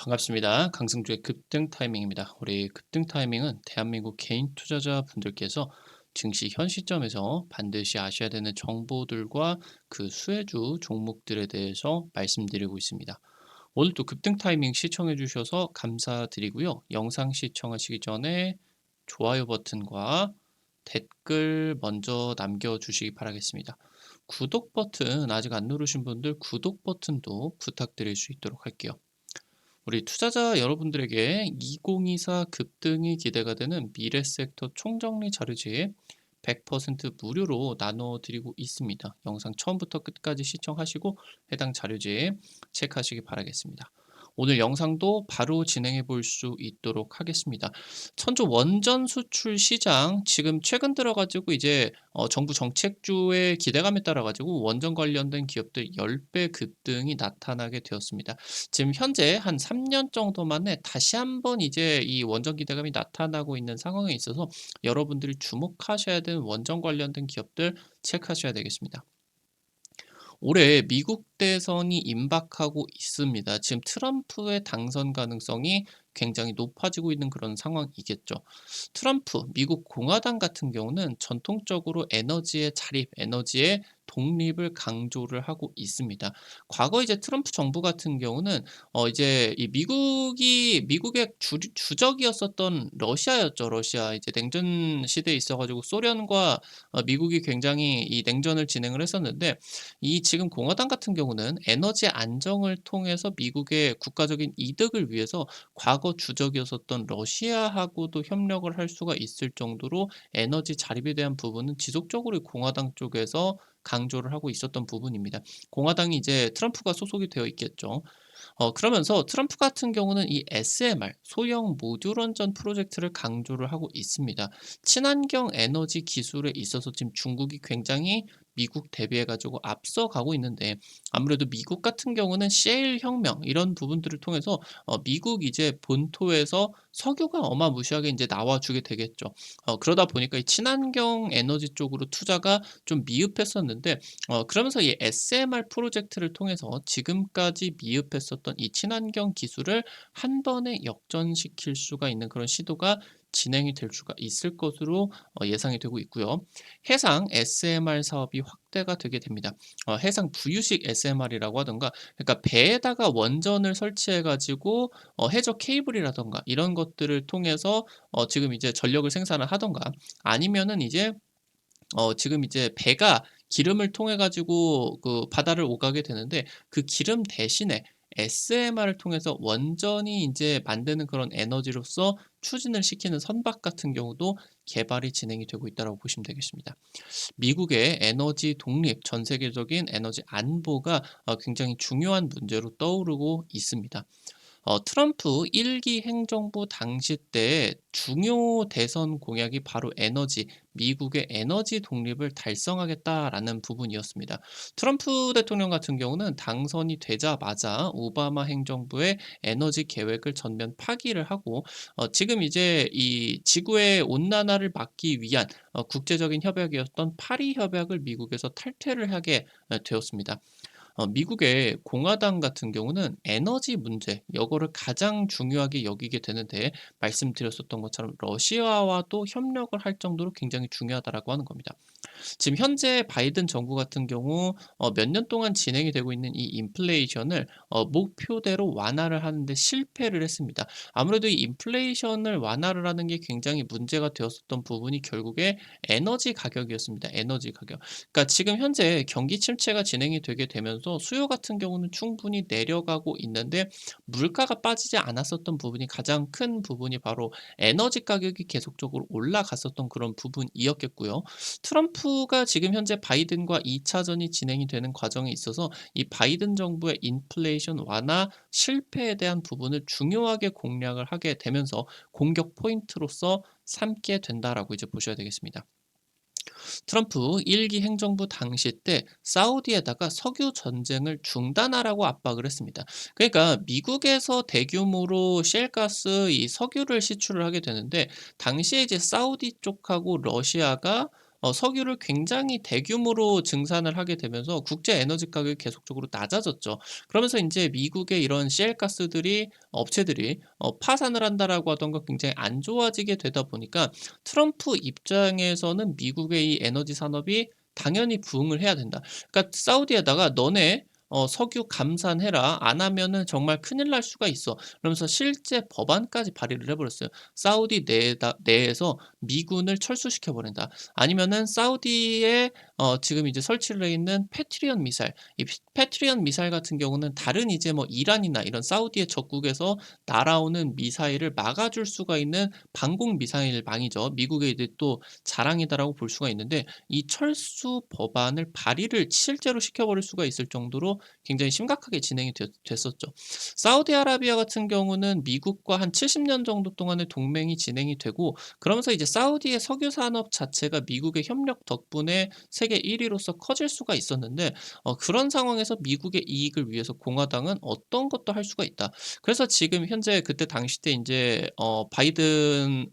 반갑습니다. 강승주의 급등 타이밍입니다. 우리 급등 타이밍은 대한민국 개인 투자자분들께서 증시 현 시점에서 반드시 아셔야 되는 정보들과 그 수혜주 종목들에 대해서 말씀드리고 있습니다. 오늘도 급등 타이밍 시청해 주셔서 감사드리고요. 영상 시청하시기 전에 좋아요 버튼과 댓글 먼저 남겨주시기 바라겠습니다. 구독 버튼 아직 안 누르신 분들 구독 버튼도 부탁드릴 수 있도록 할게요. 우리 투자자 여러분들에게 2024 급등이 기대가 되는 미래 섹터 총정리 자료집 100% 무료로 나눠드리고 있습니다. 영상 처음부터 끝까지 시청하시고 해당 자료집 체크하시기 바라겠습니다. 오늘 영상도 바로 진행해 볼 수 있도록 하겠습니다. 천조 원전 수출 시장 지금 최근 들어가지고 이제 정부 정책주의 기대감에 따라 가지고 원전 관련된 기업들 10배 급등이 나타나게 되었습니다. 지금 현재 한 3년 정도 만에 다시 한번 이제 이 원전 기대감이 나타나고 있는 상황에 있어서 여러분들이 주목하셔야 되는 원전 관련된 기업들 체크하셔야 되겠습니다. 올해 미국 대선이 임박하고 있습니다. 지금 트럼프의 당선 가능성이 굉장히 높아지고 있는 그런 상황이겠죠. 트럼프, 미국 공화당 같은 경우는 전통적으로 에너지의 자립, 에너지의 독립을 강조를 하고 있습니다. 과거 이제 트럼프 정부 같은 경우는 이제 이 미국의 주적이었었던 러시아였죠. 러시아 이제 냉전 시대에 있어가지고 소련과 미국이 굉장히 이 냉전을 진행을 했었는데 이 지금 공화당 같은 경우는 에너지 안정을 통해서 미국의 국가적인 이득을 위해서 과거 주적이었었던 러시아하고도 협력을 할 수가 있을 정도로 에너지 자립에 대한 부분은 지속적으로 공화당 쪽에서 강조를 하고 있었던 부분입니다. 공화당이 이제 트럼프가 소속이 되어 있겠죠. 그러면서 트럼프 같은 경우는 이 SMR, 소형 모듈 원전 프로젝트를 강조를 하고 있습니다. 친환경 에너지 기술에 있어서 지금 중국이 굉장히 미국 대비해 가지고 앞서가고 있는데 아무래도 미국 같은 경우는 셰일 혁명 이런 부분들을 통해서 미국 이제 본토에서 석유가 어마무시하게 이제 나와주게 되겠죠. 그러다 보니까 이 친환경 에너지 쪽으로 투자가 좀 미흡했었는데 그러면서 이 SMR 프로젝트를 통해서 지금까지 미흡했었던 이 친환경 기술을 한 번에 역전시킬 수가 있는 그런 시도가 진행이 될 수가 있을 것으로 예상이 되고 있고요. 해상 SMR 사업이 확대가 되게 됩니다. 해상 부유식 SMR이라고 하던가 그러니까 배에다가 원전을 설치해 가지고 해저 케이블이라던가 이런 것들을 통해서 지금 이제 전력을 생산을 하던가 아니면은 이제 지금 이제 배가 기름을 통해 가지고 그 바다를 오가게 되는데 그 기름 대신에 SMR을 통해서 원전이 인제 만드는 그런 에너지로서 추진을 시키는 선박 같은 경우도 개발이 진행이 되고 있다라고 보시면 되겠습니다. 미국의 에너지 독립, 전 세계적인 에너지 안보가 굉장히 중요한 문제로 떠오르고 있습니다. 트럼프 1기 행정부 당시 때 중요 대선 공약이 바로 미국의 에너지 독립을 달성하겠다라는 부분이었습니다. 트럼프 대통령 같은 경우는 당선이 되자마자 오바마 행정부의 에너지 계획을 전면 파기를 하고 지금 이제 이 지구의 온난화를 막기 위한 국제적인 협약이었던 파리 협약을 미국에서 탈퇴를 하게 되었습니다. 미국의 공화당 같은 경우는 에너지 문제 이거를 가장 중요하게 여기게 되는데 말씀드렸었던 것처럼 러시아와도 협력을 할 정도로 굉장히 중요하다라고 하는 겁니다. 지금 현재 바이든 정부 같은 경우 몇 년 동안 진행이 되고 있는 이 인플레이션을 목표대로 완화를 하는데 실패를 했습니다. 아무래도 이 인플레이션을 완화를 하는 게 굉장히 문제가 되었었던 부분이 결국에 에너지 가격이었습니다. 에너지 가격. 그러니까 지금 현재 경기 침체가 진행이 되게 되면서 수요 같은 경우는 충분히 내려가고 있는데 물가가 빠지지 않았었던 부분이 가장 큰 부분이 바로 에너지 가격이 계속적으로 올라갔었던 그런 부분이었겠고요. 트럼프가 지금 현재 바이든과 2차전이 진행이 되는 과정에 있어서 이 바이든 정부의 인플레이션 완화 실패에 대한 부분을 중요하게 공략을 하게 되면서 공격 포인트로서 삼게 된다라고 이제 보셔야 되겠습니다. 트럼프 1기 행정부 당시 때 사우디에다가 석유 전쟁을 중단하라고 압박을 했습니다. 그러니까 미국에서 대규모로 셰일가스 이 석유를 시출을 하게 되는데 당시에 이제 사우디 쪽하고 러시아가 석유를 굉장히 대규모로 증산을 하게 되면서 국제 에너지 가격이 계속적으로 낮아졌죠. 그러면서 인제 미국의 이런 시엘 가스들이 업체들이 파산을 한다라고 하던 거 굉장히 안 좋아지게 되다 보니까 트럼프 입장에서는 미국의 이 에너지 산업이 당연히 부응을 해야 된다. 그러니까 사우디에다가 "너네 석유 감산해라. 안 하면은 정말 큰일 날 수가 있어." 그러면서 실제 법안까지 발의를 해 버렸어요. 사우디 내에서 미군을 철수시켜 버린다. 아니면은 사우디에 지금 이제 설치를 해 있는 패트리엇 미사일, 이 패트리엇 미사일 같은 경우는 다른 이제 뭐 이란이나 이런 사우디의 적국에서 날아오는 미사일을 막아줄 수가 있는 방공 미사일망이죠. 미국의 이제 또 자랑이다라고 볼 수가 있는데, 이 철수 법안을 발의를 실제로 시켜버릴 수가 있을 정도로 굉장히 심각하게 진행이 됐었죠. 사우디아라비아 같은 경우는 미국과 한 70년 정도 동안의 동맹이 진행이 되고, 그러면서 이제 사우디의 석유 산업 자체가 미국의 협력 덕분에 세계 1위로서 커질 수가 있었는데, 그런 상황에서 미국의 이익을 위해서 공화당은 어떤 것도 할 수가 있다. 그래서 지금 현재 그때 당시 때 인제 바이든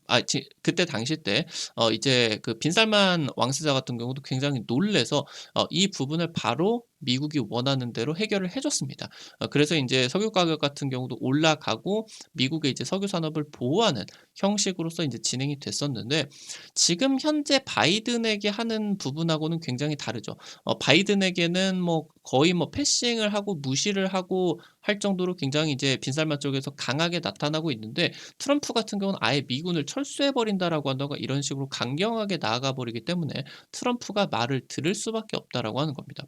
그때 당시 때 이제 그 빈살만 왕세자 같은 경우도 굉장히 놀라서 이 부분을 바로 미국이 원하는 대로 해결을 해 줬습니다. 그래서 인제 석유 가격 같은 경우도 올라가고 미국의 이제 석유 산업을 보호하는 형식으로서 인제 진행이 됐었는데, 지금 현재 바이든에게 하는 부분하고는 굉장히 다르죠. 바이든에게는 뭐 거의 뭐 패싱을 하고 무시를 하고 할 정도로 굉장히 이제 빈살만 쪽에서 강하게 나타나고 있는데, 트럼프 같은 경우는 아예 "미군을 철수해 버린다."라고 한다거나 이런 식으로 강경하게 나아가 버리기 때문에 트럼프가 말을 들을 수밖에 없다라고 하는 겁니다.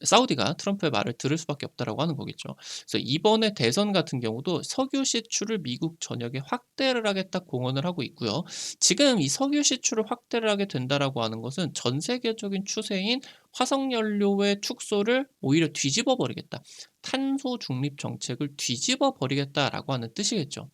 사우디가 트럼프의 말을 들을 수밖에 없다라고 하는 거겠죠. 그래서 이번에 대선 같은 경우도 석유 시출을 미국 전역에 확대를 하겠다 공언을 하고 있고요. 지금 이 석유 시출을 확대를 하게 된다라고 하는 것은 전 세계적인 추세인 화석 연료의 축소를 오히려 뒤집어 버리겠다. 탄소 중립 정책을 뒤집어 버리겠다라고 하는 뜻이겠죠.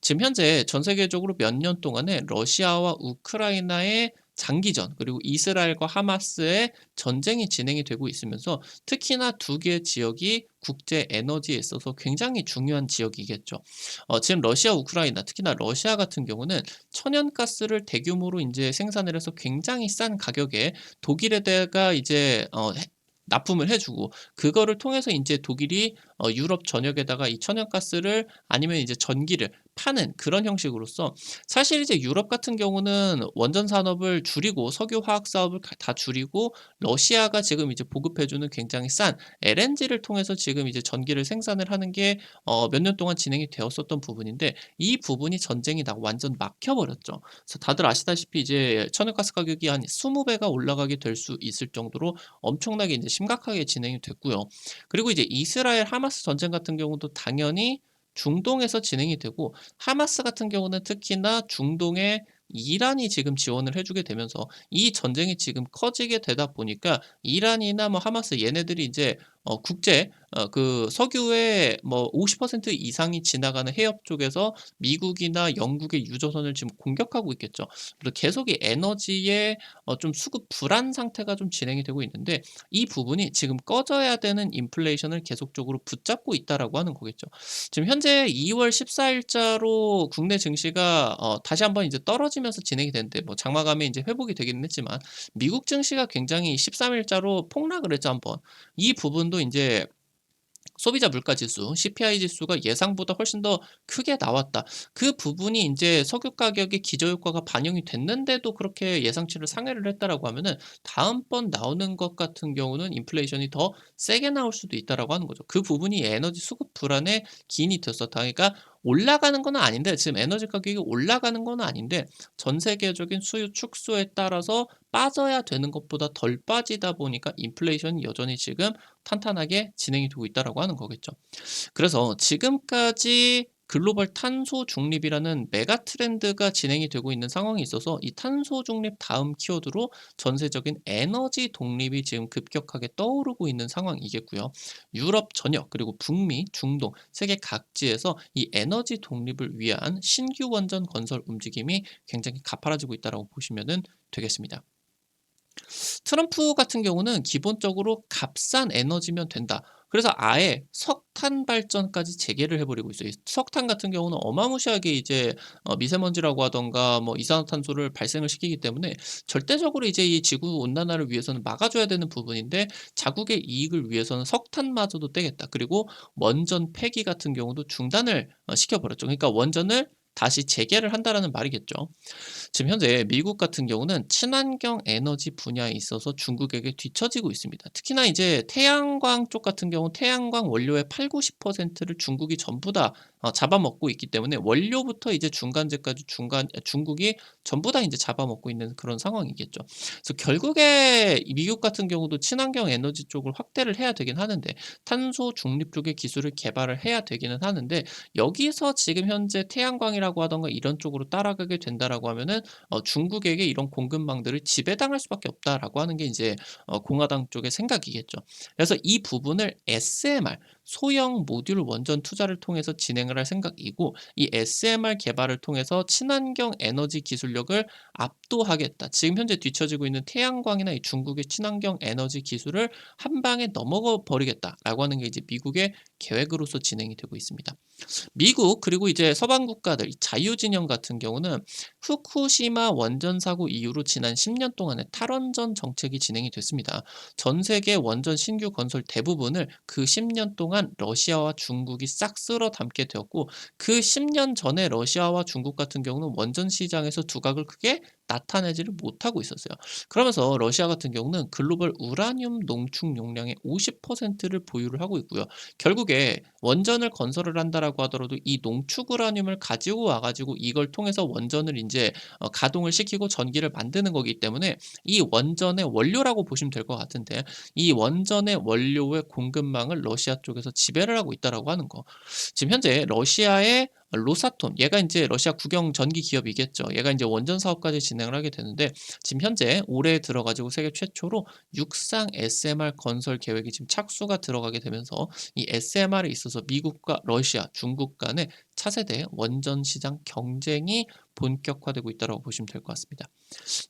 지금 현재 전 세계적으로 몇 년 동안에 러시아와 우크라이나의 장기전, 그리고 이스라엘과 하마스의 전쟁이 진행이 되고 있으면서 특히나 두 개의 지역이 국제 에너지에 있어서 굉장히 중요한 지역이겠죠. 지금 러시아, 우크라이나, 특히나 러시아 같은 경우는 천연가스를 대규모로 인제 생산을 해서 굉장히 싼 가격에 독일에다가 이제 납품을 해 주고, 그거를 통해서 인제 독일이 유럽 전역에다가 이 천연가스를 아니면 이제 전기를 파는 그런 형식으로서, 사실 이제 유럽 같은 경우는 원전 산업을 줄이고 석유 화학 사업을 다 줄이고 러시아가 지금 이제 보급해 주는 굉장히 싼 LNG를 통해서 지금 이제 전기를 생산을 하는 게 몇 년 동안 진행이 되었었던 부분인데, 이 부분이 전쟁이 나고 완전 막혀 버렸죠. 그래서 다들 아시다시피 이제 천연가스 가격이 한 20배가 올라가게 될 수 있을 정도로 엄청나게 인제 심각하게 진행이 됐고요. 그리고 이제 이스라엘 하마스 전쟁 같은 경우도 당연히 중동에서 진행이 되고, 하마스 같은 경우는 특히나 중동에 이란이 지금 지원을 해 주게 되면서 이 전쟁이 지금 커지게 되다 보니까 이란이나 뭐 하마스 얘네들이 이제 국제 그 석유의 뭐 50% 이상이 지나가는 해협 쪽에서 미국이나 영국의 유조선을 지금 공격하고 있겠죠. 그래서 계속 이 에너지의 좀 수급 불안 상태가 좀 진행이 되고 있는데, 이 부분이 지금 꺼져야 되는 인플레이션을 계속적으로 붙잡고 있다라고 하는 거겠죠. 지금 현재 2월 14일자로 국내 증시가 다시 한번 이제 떨어지면서 진행이 되는데, 뭐 장마감에 이제 회복이 되기는 했지만 미국 증시가 굉장히 13일자로 폭락을 했죠, 한번. 이 부분도 인제 소비자 물가 지수 CPI 지수가 예상보다 훨씬 더 크게 나왔다. 그 부분이 인제 석유 가격의 기저효과가 반영이 됐는데도 그렇게 예상치를 상회를 했다라고 하면은 다음번 나오는 것 같은 경우는 인플레이션이 더 세게 나올 수도 있다라고 하는 거죠. 그 부분이 에너지 수급 불안의 기인이 됐었다. 그러니까 올라가는 건 아닌데, 지금 에너지 가격이 올라가는 건 아닌데 전 세계적인 수요 축소에 따라서 빠져야 되는 것보다 덜 빠지다 보니까 인플레이션이 여전히 지금 탄탄하게 진행이 되고 있다라고 하는 거겠죠. 그래서 지금까지 글로벌 탄소 중립이라는 메가 트렌드가 진행이 되고 있는 상황이 있어서, 이 탄소 중립 다음 키워드로 전세적인 에너지 독립이 지금 급격하게 떠오르고 있는 상황이겠고요. 유럽 전역, 그리고 북미, 중동, 세계 각지에서 이 에너지 독립을 위한 신규 원전 건설 움직임이 굉장히 가파라지고 있다고 보시면 되겠습니다. 트럼프 같은 경우는 기본적으로 값싼 에너지면 된다. 그래서 아예 석탄 발전까지 재개를 해 버리고 있어요. 이 석탄 같은 경우는 어마무시하게 이제 미세먼지라고 하던가 뭐 이산화탄소를 발생을 시키기 때문에 절대적으로 이제 이 지구 온난화를 위해서는 막아 줘야 되는 부분인데 자국의 이익을 위해서는 석탄마저도 떼겠다. 그리고 원전 폐기 같은 경우도 중단을 시켜 버렸죠. 그러니까 원전을 다시 재개를 한다라는 말이겠죠. 지금 현재 미국 같은 경우는 친환경 에너지 분야에 있어서 중국에게 뒤처지고 있습니다. 특히나 이제 태양광 쪽 같은 경우 태양광 원료의 8-90%를 중국이 전부 다 잡아먹고 있기 때문에 원료부터 이제 중간재까지 중국이 전부 다 이제 잡아먹고 있는 그런 상황이겠죠. 그래서 결국에 이 미국 같은 경우도 친환경 에너지 쪽을 확대를 해야 되긴 하는데 탄소 중립 쪽의 기술을 개발을 해야 되기는 하는데 여기서 지금 현재 태양광이라고 하던가 이런 쪽으로 따라가게 된다라고 하면은 중국에게 이런 공급망들을 지배당할 수밖에 없다라고 하는 게 이제 공화당 쪽의 생각이겠죠. 그래서 이 부분을 SMR 소형 모듈 원전 투자를 통해서 진행을 할 생각이고 이 SMR 개발을 통해서 친환경 에너지 기술력을 압도하겠다. 지금 현재 뒤처지고 있는 태양광이나 이 중국의 친환경 에너지 기술을 한 방에 넘어가 버리겠다라고 하는 게 이제 미국의 계획으로서 진행이 되고 있습니다. 미국 그리고 이제 서방 국가들 자유진영 같은 경우는 후쿠시마 원전 사고 이후로 지난 10년 동안의 탈원전 정책이 진행이 됐습니다. 전 세계 원전 신규 건설 대부분을 그 10년 동안 러시아와 중국이 싹 쓸어 담게 되었고 그 10년 전에 러시아와 중국 같은 경우는 원전 시장에서 두각을 크게 나타내지를 못하고 있었어요. 그러면서 러시아 같은 경우는 글로벌 우라늄 농축 용량의 50%를 보유를 하고 있고요. 결국에 원전을 건설을 한다라고 하더라도 이 농축 우라늄을 가지고 와 가지고 이걸 통해서 원전을 인제 가동을 시키고 전기를 만드는 거기 때문에 이 원전의 원료라고 보시면 될 것 같은데 이 원전의 원료의 공급망을 러시아 쪽에서 지배를 하고 있다라고 하는 거. 지금 현재 러시아의 로사톰 얘가 인제 러시아 국영 전기 기업이겠죠. 얘가 인제 원전 사업까지 진행을 하게 되는데 지금 현재 올해 들어 가지고 세계 최초로 육상 SMR 건설 계획이 지금 착수가 들어가게 되면서 이 SMR에 있어서 미국과 러시아, 중국 간의 차세대 원전 시장 경쟁이 본격화되고 있다고 보시면 될 것 같습니다.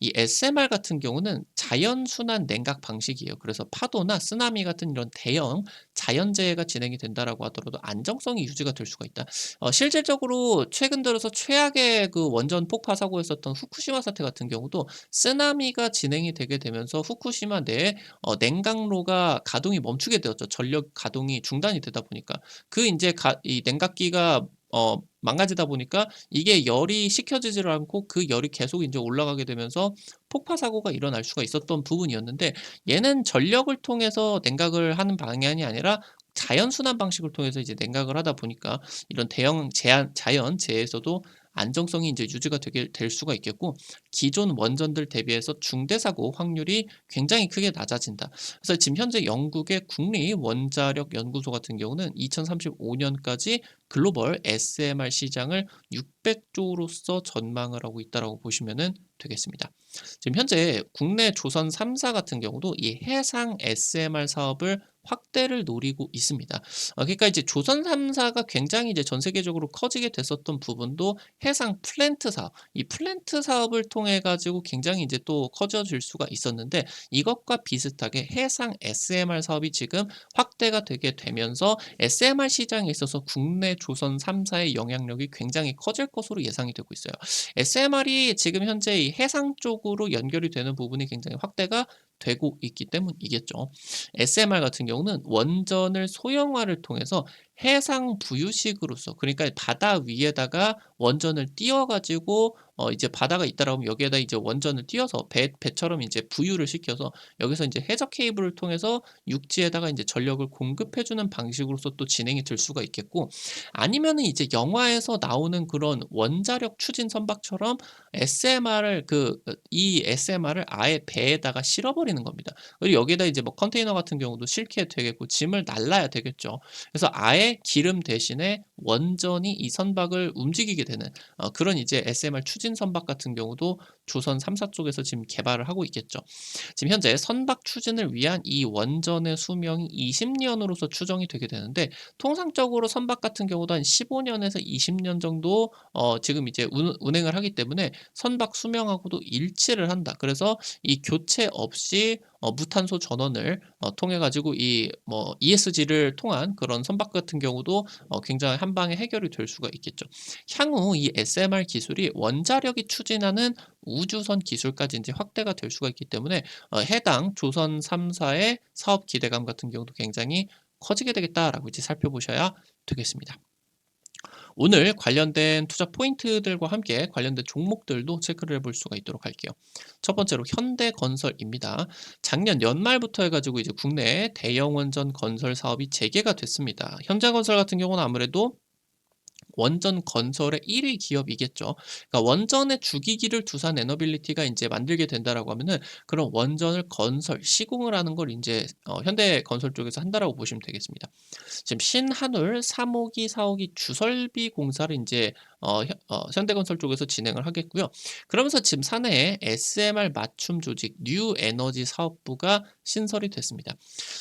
이 SMR 같은 경우는 자연순환 냉각 방식이에요. 그래서 파도나 쓰나미 같은 이런 대형 자연재해가 진행이 된다라고 하더라도 안정성이 유지가 될 수가 있다. 실질적으로 최근 들어서 최악의 그 원전 폭파 사고였었던 후쿠시마 사태 같은 경우도 쓰나미가 진행이 되게 되면서 후쿠시마 내에 냉각로가 가동이 멈추게 되었죠. 전력 가동이 중단이 되다 보니까. 그 인제 이 냉각기가 망가지다 보니까 이게 열이 식혀지지를 않고 그 열이 계속 인제 올라가게 되면서 폭파 사고가 일어날 수가 있었던 부분이었는데 얘는 전력을 통해서 냉각을 하는 방향이 아니라 자연 순환 방식을 통해서 이제 냉각을 하다 보니까 이런 대형 자연 재해에서도 안정성이 인제 유지가 되게 될 수가 있겠고 기존 원전들 대비해서 중대 사고 확률이 굉장히 크게 낮아진다. 그래서 지금 현재 영국의 국립 원자력 연구소 같은 경우는 2035년까지 글로벌 SMR 시장을 600조로서 전망을 하고 있다라고 보시면은 되겠습니다. 지금 현재 국내 조선 3사 같은 경우도 이 해상 SMR 사업을 확대를 노리고 있습니다. 그러니까 이제 조선 3사가 굉장히 이제 전 세계적으로 커지게 됐었던 부분도 해상 플랜트 사업, 이 플랜트 사업을 통해 가지고 굉장히 이제 또 커져질 수가 있었는데 이것과 비슷하게 해상 SMR 사업이 지금 확대가 되게 되면서 SMR 시장에 있어서 국내 조선 3사의 영향력이 굉장히 커질 것으로 예상이 되고 있어요. SMR이 지금 현재 이 해상 쪽으로 연결이 되는 부분이 굉장히 확대가 되고 있기 때문이겠죠. SMR 같은 경우는 원전을 소형화를 통해서 해상 부유식으로서 그러니까 바다 위에다가 원전을 띄워 가지고 이제 바다가 있다라고 하면 여기에다 이제 원전을 띄워서 배처럼 이제 부유를 시켜서 여기서 인제 해저 케이블을 통해서 육지에다가 인제 전력을 공급해 주는 방식으로서 또 진행이 될 수가 있겠고 아니면은 이제 영화에서 나오는 그런 원자력 추진 선박처럼 SMR을 이 SMR을 아예 배에다가 실어 버리는 겁니다. 그리고 여기에다 이제 뭐 컨테이너 같은 경우도 싣게 되겠고 짐을 날라야 되겠죠. 그래서 아예 기름 대신에 원전이 이 선박을 움직이게 되는 그런 이제 SMR 추진 선박 같은 경우도 조선 3사 쪽에서 지금 개발을 하고 있겠죠. 지금 현재 선박 추진을 위한 이 원전의 수명이 20년으로서 추정이 되게 되는데 통상적으로 선박 같은 경우도 한 15년에서 20년 정도 지금 이제 운행을 하기 때문에 선박 수명하고도 일치를 한다. 그래서 이 교체 없이 무탄소 전원을 통해 가지고 이 뭐 ESG를 통한 그런 선박 같은 경우도 굉장히 한 방에 해결이 될 수가 있겠죠. 향후 이 SMR 기술이 원자력이 추진하는 우주선 기술까지 인제 확대가 될 수가 있기 때문에 해당 조선 3사의 사업 기대감 같은 경우도 굉장히 커지게 되겠다라고 이제 살펴보셔야 되겠습니다. 오늘 관련된 투자 포인트들과 함께 관련된 종목들도 체크를 해볼 수가 있도록 할게요. 첫 번째로 현대건설입니다. 작년 연말부터 해가지고 이제 국내 대형 원전 건설 사업이 재개가 됐습니다. 현대건설 같은 경우는 아무래도 원전 건설의 1위 기업이겠죠. 그러니까 원전의 주기기를 두산 에너빌리티가 인제 만들게 된다라고 하면은 그런 원전을 건설, 시공을 하는 걸 인제 현대건설 쪽에서 한다라고 보시면 되겠습니다. 지금 신한울 3 호기, 4 호기 주설비 공사를 인제 현대건설 쪽에서 진행을 하겠고요. 그러면서 지금 사내에 SMR 맞춤 조직 뉴 에너지 사업부가 신설이 됐습니다.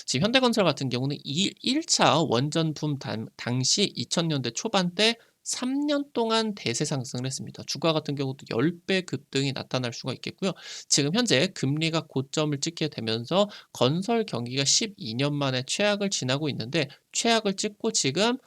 지금 현대건설 같은 경우는 이 1차 원전 붐 당시 2000년대 초반때 3년 동안 대세 상승을 했습니다. 주가 같은 경우도 10배 급등이 나타날 수가 있겠고요. 지금 현재 금리가 고점을 찍게 되면서 건설 경기가 12년 만에 최악을 지나고 있는데 최악을 찍고 지금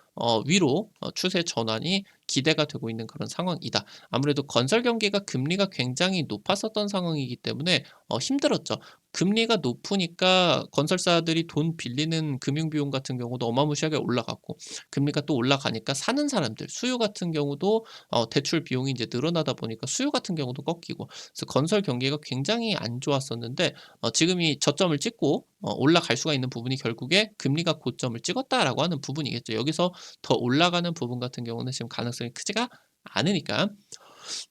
위로 추세 전환이 기대가 되고 있는 그런 상황이다. 아무래도 건설 경기가 금리가 굉장히 높았었던 상황이기 때문에 힘들었죠. 금리가 높으니까 건설사들이 돈 빌리는 금융 비용 같은 경우도 어마무시하게 올라갔고 금리가 또 올라가니까 사는 사람들 수요 같은 경우도 대출 비용이 이제 늘어나다 보니까 수요 같은 경우도 꺾이고 그래서 건설 경기가 굉장히 안 좋았었는데 지금 이 저점을 찍고 올라갈 수가 있는 부분이 결국에 금리가 고점을 찍었다라고 하는 부분이겠죠. 여기서 더 올라가는 부분 같은 경우는 지금 가능성이 크지가 않으니까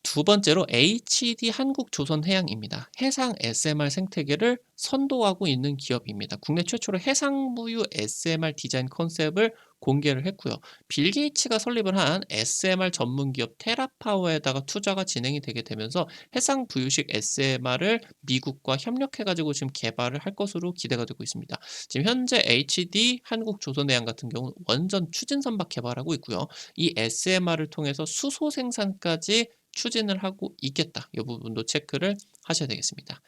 두 번째로 HD 한국조선해양입니다. 해상 SMR 생태계를 선도하고 있는 기업입니다. 국내 최초로 해상무유 SMR 디자인 컨셉을 공개를 했고요. 빌 게이츠가 설립을 한 SMR 전문 기업 테라파워에다가 투자가 진행이 되게 되면서 해상 부유식 SMR을 미국과 협력해 가지고 지금 개발을 할 것으로 기대가 되고 있습니다. 지금 현재 HD 한국조선해양 같은 경우는 원전 추진 선박 개발하고 있고요. 이 SMR을 통해서 수소 생산까지 추진을 하고 있겠다. 이 부분도 체크를 하셔야 되겠습니다.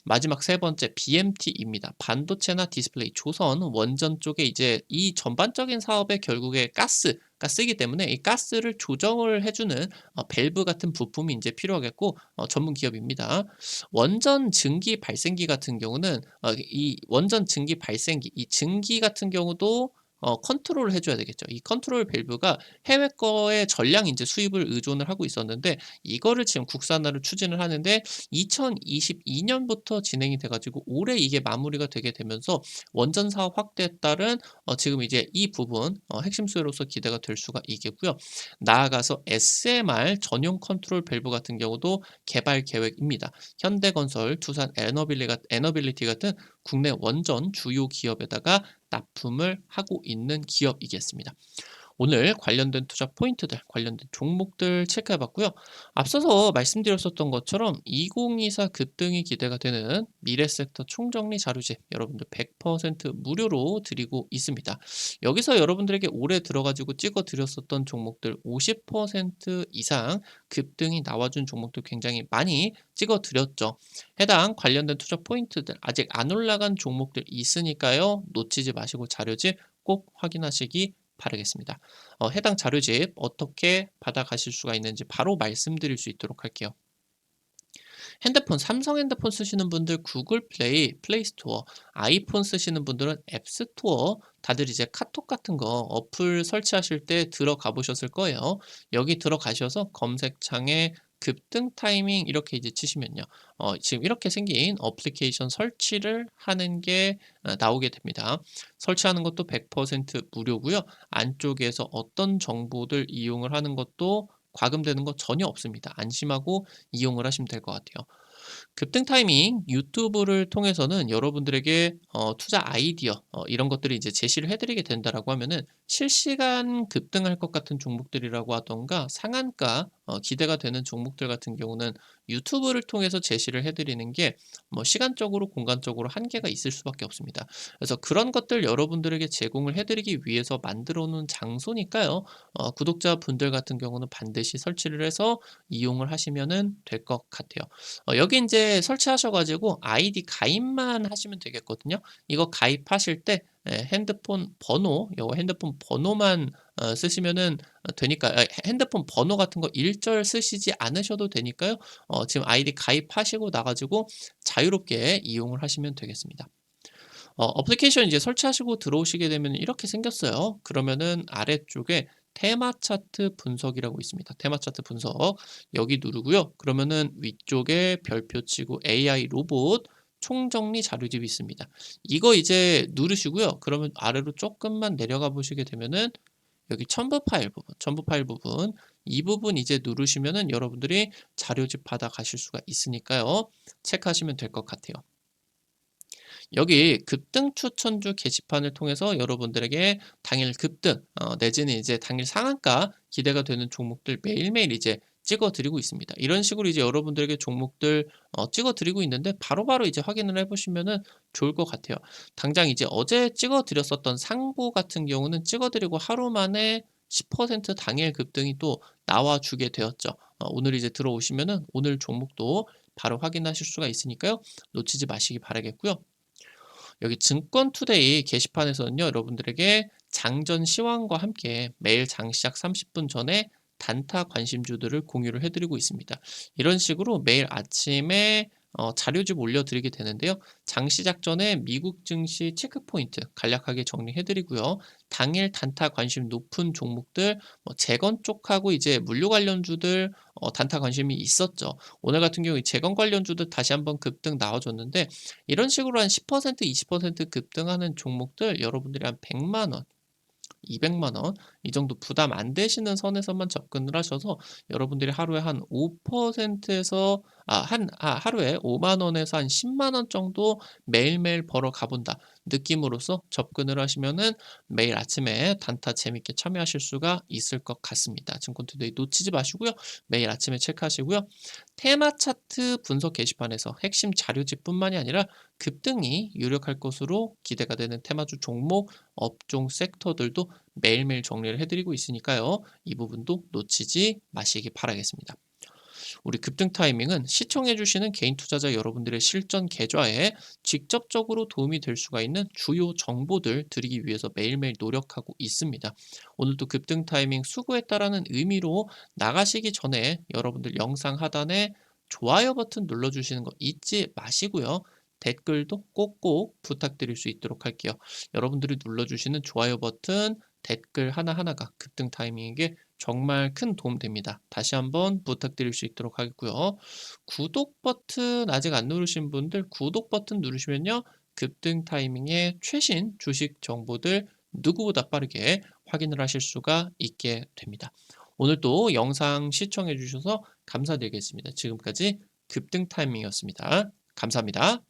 마지막 세 번째 BMT입니다. 반도체나 디스플레이, 조선, 원전 쪽에 이제 이 전반적인 사업에 결국에 가스가 쓰이기 때문에 이 가스를 조정을 해주는 밸브 같은 부품이 이제 필요하겠고 전문 기업입니다. 원전 증기 발생기 같은 경우는 이 원전 증기 발생기, 이 증기 같은 경우도 컨트롤을 해줘야 되겠죠. 이 컨트롤 밸브가 해외 거의 전량 이제 수입을 의존을 하고 있었는데 이거를 지금 국산화를 추진을 하는데 2022년부터 진행이 돼 가지고 올해 이게 마무리가 되게 되면서 원전 사업 확대에 따른 지금 이제 이 부분 핵심 수요로서 기대가 될 수가 있겠고요. 나아가서 SMR 전용 컨트롤 밸브 같은 경우도 개발 계획입니다. 현대건설, 두산 에너빌리티 같은 국내 원전 주요 기업에다가 납품을 하고 있는 기업이겠습니다. 오늘 관련된 투자 포인트들, 관련된 종목들 체크해 봤고요. 앞서서 말씀드렸었던 것처럼 2024 급등이 기대가 되는 미래섹터 총정리 자료집 여러분들 100% 무료로 드리고 있습니다. 여기서 여러분들에게 올해 들어가지고 찍어 드렸었던 종목들 50% 이상 급등이 나와준 종목들 굉장히 많이 찍어 드렸죠. 해당 관련된 투자 포인트들 아직 안 올라간 종목들 있으니까요. 놓치지 마시고 자료집 꼭 확인하시기 바라겠습니다. 해당 자료집 어떻게 받아가실 수가 있는지 바로 말씀드릴 수 있도록 할게요. 핸드폰, 삼성 핸드폰 쓰시는 분들 구글 플레이 스토어, 아이폰 쓰시는 분들은 앱 스토어, 다들 이제 카톡 같은 거 어플 설치하실 때 들어가 보셨을 거예요. 여기 들어가셔서 검색창에 급등 타이밍 이렇게 이제 치시면요. 지금 이렇게 생긴 어플리케이션 설치를 하는 게 나오게 됩니다. 설치하는 것도 100% 무료고요. 안쪽에서 어떤 정보들 이용을 하는 것도 과금되는 거 전혀 없습니다. 안심하고 이용을 하시면 될 것 같아요. 급등 타이밍 유튜브를 통해서는 여러분들에게 투자 아이디어 이런 것들을 이제 제시를 해 드리게 된다라고 하면은 실시간 급등할 것 같은 종목들이라고 하던가 상한가 기대가 되는 종목들 같은 경우는 유튜브를 통해서 제시를 해 드리는 게 뭐 시간적으로 공간적으로 한계가 있을 수밖에 없습니다. 그래서 그런 것들 여러분들에게 제공을 해 드리기 위해서 만들어 놓은 장소니까요. 구독자분들 같은 경우는 반드시 설치를 해서 이용을 하시면은 될 것 같아요. 여기 인제 설치하셔 가지고 아이디 가입만 하시면 되겠거든요. 이거 가입하실 때 핸드폰 번호 요거 핸드폰 번호만 쓰시면은 되니까 핸드폰 번호 같은 거 일절 쓰시지 않으셔도 되니까요. 지금 아이디 가입하시고 나 가지고 자유롭게 이용을 하시면 되겠습니다. 어플리케이션 이제 설치하시고 들어오시게 되면 이렇게 생겼어요. 그러면은 아래쪽에 테마 차트 분석이라고 있습니다. 테마 차트 분석 여기 누르고요. 그러면은 위쪽에 별표 치고 AI 로봇 총정리 자료집이 있습니다. 이거 이제 누르시고요. 그러면 아래로 조금만 내려가 보시게 되면은 여기 첨부 파일 부분 이 부분 이제 누르시면은 여러분들이 자료집 받아 가실 수가 있으니까요. 체크하시면 될 것 같아요. 여기 급등 추천주 게시판을 통해서 여러분들에게 당일 급등 내지는 이제 당일 상한가 기대가 되는 종목들 매일매일 이제 찍어 드리고 있습니다. 이런 식으로 이제 여러분들에게 종목들 찍어 드리고 있는데 바로바로 이제 확인을 해 보시면은 좋을 것 같아요. 당장 이제 어제 찍어 드렸었던 상보 같은 경우는 찍어 드리고 하루 만에 10% 당일 급등이 또 나와 주게 되었죠. 오늘 이제 들어오시면은 오늘 종목도 바로 확인하실 수가 있으니까요. 놓치지 마시기 바라겠고요. 여기 증권투데이 게시판에서는요, 여러분들에게 장전 시황과 함께 매일 장 시작 30분 전에 단타 관심주들을 공유를 해드리고 있습니다. 이런 식으로 매일 아침에 자료집 올려드리게 되는데요. 장 시작 전에 미국 증시 체크포인트 간략하게 정리해드리고요. 당일 단타 관심 높은 종목들, 뭐 재건 쪽하고 이제 물류 관련주들 단타 관심이 있었죠. 오늘 같은 경우 재건 관련주들 다시 한번 급등 나와줬는데 이런 식으로 한 10% 20% 급등하는 종목들 여러분들이 한 100만 원, 200만 원 이 정도 부담 안 되시는 선에서만 접근을 하셔서 여러분들이 하루에 한 5%에서 하루에 5만 원에서 한 10만 원 정도 매일매일 벌어 가본다. 느낌으로써 접근을 하시면은 매일 아침에 단타 재밌게 참여하실 수가 있을 것 같습니다. 증권투데이 놓치지 마시고요. 매일 아침에 체크하시고요. 테마 차트 분석 게시판에서 핵심 자료집뿐만이 아니라 급등이 유력할 것으로 기대가 되는 테마주 종목, 업종 섹터들도 매일매일 정리를 해드리고 있으니까요. 이 부분도 놓치지 마시기 바라겠습니다. 우리 급등 타이밍은 시청해주시는 개인 투자자 여러분들의 실전 계좌에 직접적으로 도움이 될 수가 있는 주요 정보들 드리기 위해서 매일매일 노력하고 있습니다. 오늘도 급등 타이밍 수고했다라는 의미로 나가시기 전에 여러분들 영상 하단에 좋아요 버튼 눌러주시는 거 잊지 마시고요. 댓글도 꼭꼭 부탁드릴 수 있도록 할게요. 여러분들이 눌러주시는 좋아요 버튼, 댓글 하나하나가 급등 타이밍에게 정말 큰 도움 됩니다. 다시 한번 부탁드릴 수 있도록 하겠고요. 구독 버튼 아직 안 누르신 분들 구독 버튼 누르시면요. 급등 타이밍의 최신 주식 정보들 누구보다 빠르게 확인을 하실 수가 있게 됩니다. 오늘도 영상 시청해 주셔서 감사드리겠습니다. 지금까지 급등 타이밍이었습니다. 감사합니다.